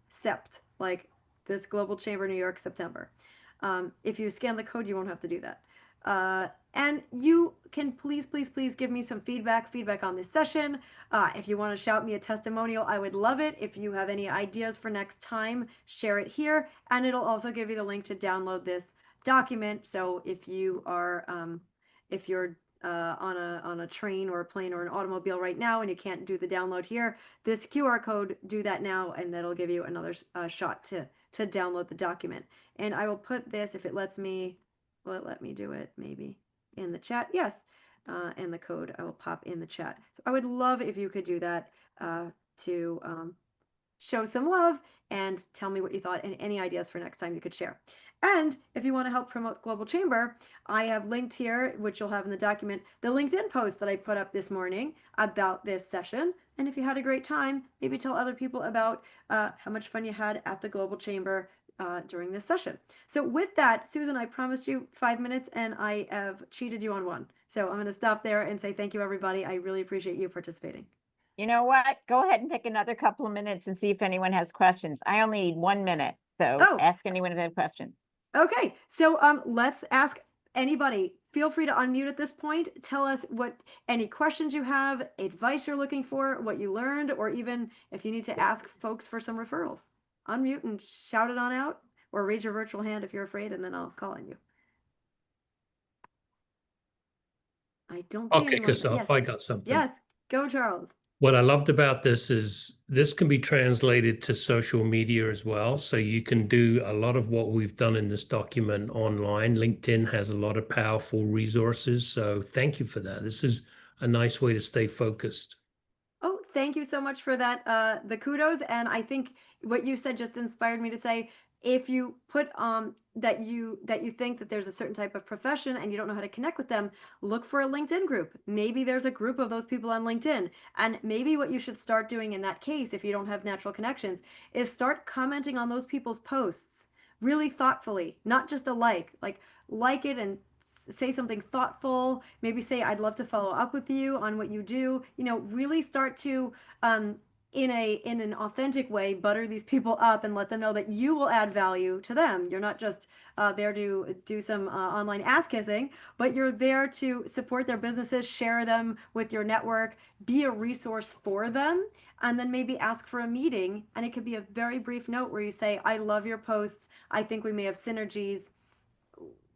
SEPT, like this Global Chamber New York September. If you scan the code, you won't have to do that. And you can please give me some feedback on this session. If you want to shout me a testimonial, I would love it. If you have any ideas for next time, share it here. And it'll also give you the link to download this document. So if you are, if you're on a train or a plane or an automobile right now and you can't do the download here, this QR code, do that now, and that'll give you another shot to download the document. And I will put this, if it lets me, will it let me do it maybe in the chat? Yes. And the code I will pop in the chat. So I would love if you could do that to show some love and tell me what you thought and any ideas for next time you could share. And if you want to help promote Global Chamber, I have linked here, which you'll have in the document, the LinkedIn post that I put up this morning about this session. And if you had a great time, maybe tell other people about how much fun you had at the Global Chamber during this session. So with that, Susan, I promised you 5 minutes and I have cheated you on 1. So I'm going to stop there and say thank you, everybody. I really appreciate you participating. You know what? Go ahead and take another couple of minutes and see if anyone has questions. I only need 1 minute, so ask anyone if they have questions. Okay, so let's ask anybody. Feel free to unmute at this point. Tell us any questions you have, advice you're looking for, what you learned, or even if you need to ask folks for some referrals. Unmute and shout it on out, or raise your virtual hand if you're afraid, and then I'll call on you. I don't see anyone. Kick us off. Yes. I got something. Yes, go Charles. What I loved about this is this can be translated to social media as well. So you can do a lot of what we've done in this document online. LinkedIn has a lot of powerful resources. So thank you for that. This is a nice way to stay focused. Oh, thank you so much for that, the kudos. And I think what you said just inspired me to say, if you put that you think that there's a certain type of profession and you don't know how to connect with them, look for a LinkedIn group. Maybe there's a group of those people on LinkedIn. And maybe what you should start doing in that case, if you don't have natural connections, is start commenting on those people's posts really thoughtfully, not just a like it and say something thoughtful. Maybe say, I'd love to follow up with you on what you do. You know, really start to in an authentic way, butter these people up and let them know that you will add value to them. You're not just there to do some online ass kissing, but you're there to support their businesses, share them with your network, be a resource for them, and then maybe ask for a meeting. And it could be a very brief note where you say, I love your posts. I think we may have synergies.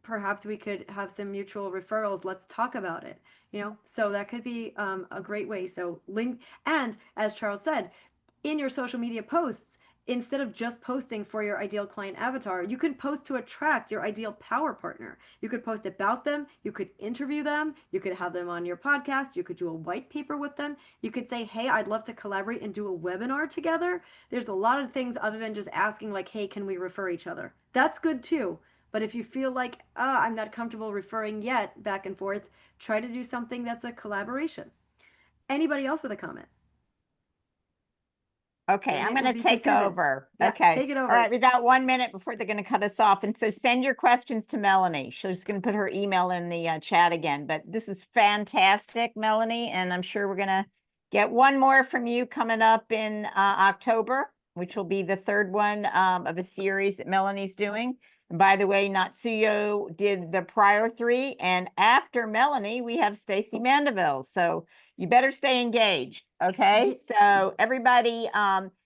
Perhaps we could have some mutual referrals. Let's talk about it. You know, so that could be a great way. So link, and as Charles said, in your social media posts, instead of just posting for your ideal client avatar, you could post to attract your ideal power partner. You could post about them. You could interview them. You could have them on your podcast. You could do a white paper with them. You could say, hey, I'd love to collaborate and do a webinar together. There's a lot of things other than just asking like, hey, can we refer each other? That's good too. But if you feel like, I'm not comfortable referring yet back and forth, try to do something that's a collaboration. Anybody else with a comment? Okay, And I'm it going will to be to take Susan. over. Yeah, Okay. take it over. All right, we got 1 minute before they're going to cut us off. And so send your questions to Melanie. She's going to put her email in the chat again. But this is fantastic, Melanie. And I'm sure we're going to get one more from you coming up in October, which will be the 3rd one of a series that Melanie's doing. And by the way, Natsuyo did the prior 3. And after Melanie, we have Stacy Mandeville. So you better stay engaged. Okay. So everybody,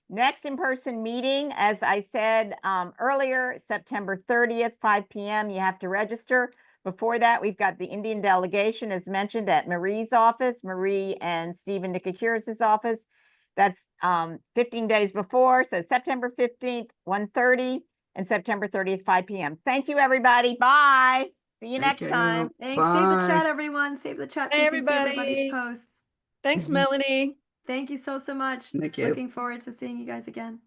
next in-person meeting, as I said earlier, September 30th, 5 p.m. You have to register. Before that, we've got the Indian delegation, as mentioned, at Marie's office, Marie and Stephen Nikakiris' office. That's 15 days before. So September 15th, 1:30. And September 30th, 5 p.m. Thank you, everybody. Bye. See you next time. Thanks. Save the chat, everyone. Save the chat so you can see everybody's posts. Thanks, Melanie. Thank you so much. Thank you. Looking forward to seeing you guys again.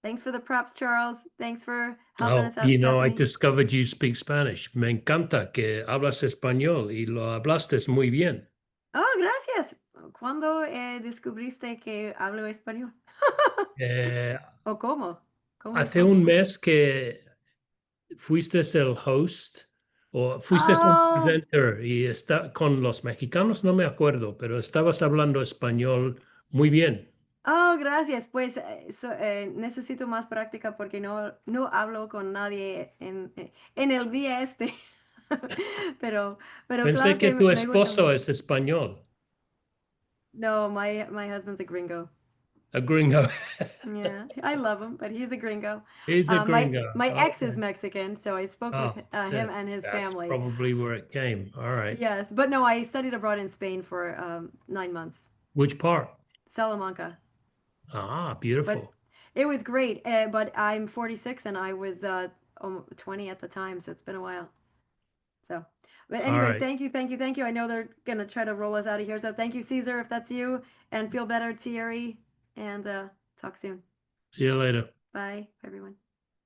Thanks for the props, Charles. Thanks for helping us out, You know, I Stephanie. discovered you speak Spanish. Me encanta que hablas español y lo hablaste muy bien. Oh, gracias. ¿Cuándo descubriste que hablo español? ¿O cómo? ¿Cómo Hace fue? un mes que fuiste el host o fuiste un presenter y está con los mexicanos, no me acuerdo, pero estabas hablando español Muy bien. Oh, gracias. Pues necesito más práctica porque no hablo con nadie en el día este. Pero Pensé claro que que tu me gusta esposo mucho. es español. No, my husband's a gringo. A gringo. Yeah, I love him, but he's a gringo. He's a gringo. My ex is Okay. Mexican, so I spoke Oh, with him shit. and his That's family. probably where it came. All right. Yes, but no, I studied abroad in Spain for 9 months. Which part? Salamanca. Ah, But beautiful. it was great. But I'm 46 and I was 20 at the time, so it's been a while. So, but All anyway, right. thank you. I know they're gonna try to roll us out of here. So thank you, Caesar, if that's you, and feel better, Thierry, and talk soon. See you later. Bye, everyone.